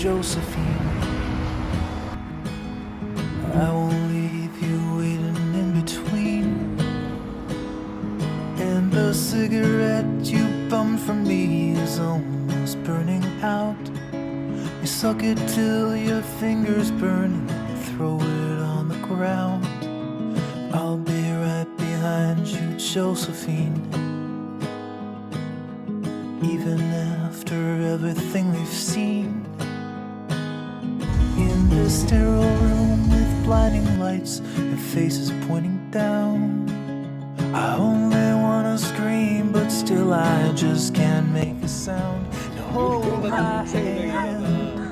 Josephine. I won't leave you waiting in between. And the cigarette you bummed from me is almost burning out. You suck it till your fingers burn and then throw it on the ground. I'll be right behind you, Josephine. Even after everything we've seen. In this sterile room with blinding lights and faces pointing down, I only wanna scream, but still I just can't make a sound. You hold my hand,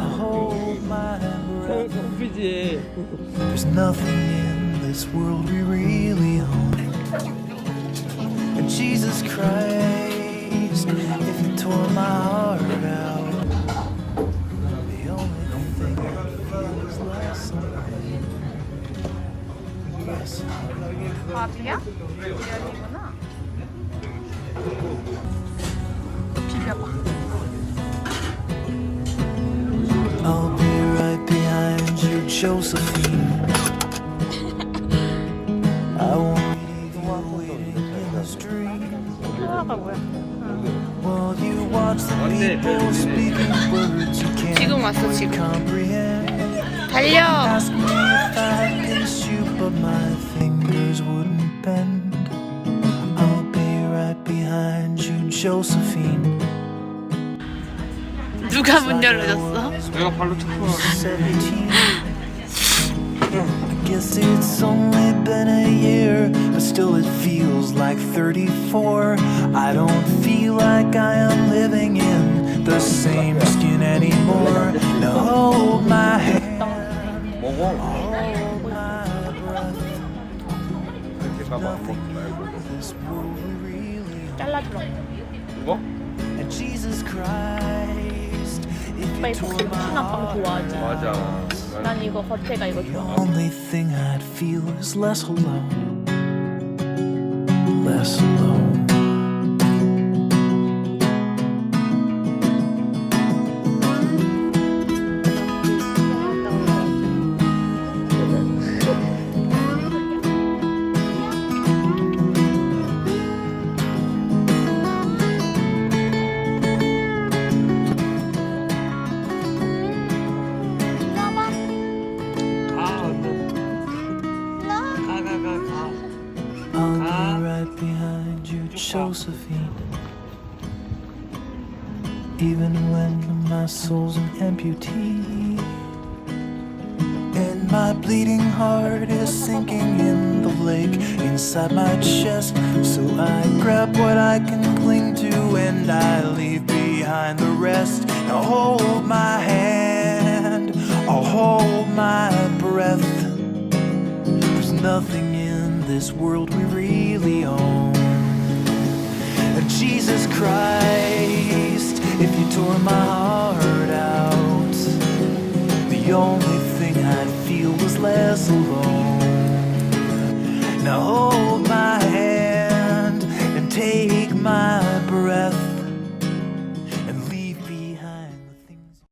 hold my breath. There's nothing in this world we really own. And Jesus Christ, if you tore my heart out, the only thing I feel is less alone. Less alone. 밥이야? 면이구나. 비벼봐. I'll be right behind you, Josephine. I won't leave you waiting in the street. 하나가 뭐야? While you watch the people speaking words you can't 지금 왔어, 지금. comprehend. 달려! Ask me if I can shoot, but my fingers wouldn't bend. I'll be right behind you, Josephine. 누가 문 열어줬어? 내가 발로 쳤구나. 17. I guess it's only been a year, but still it feels like 34. I don't feel like I am living in the same skin anymore. Now hold my hand, 먹어. hold my breath. 이렇게 가봐. Nothing in this world we really 잘라주라. 이거? and Jesus Christ, if 오빠 you 이거 tore my 베트남빵 좋아하지? 맞아. 난 이거 겉에가 이거 좋아. only thing I'd feel is less alone. Less alone. I'll be right behind you, Josephine. Even when my soul's an amputee, and my bleeding heart is sinking in the lake inside my chest. So I grab what I can cling to and I leave behind the rest. Now hold my hand, I'll hold my breath. There's nothing in this world we really own. Jesus Christ, if you tore my heart out, the only thing I'd feel was less alone. Now hold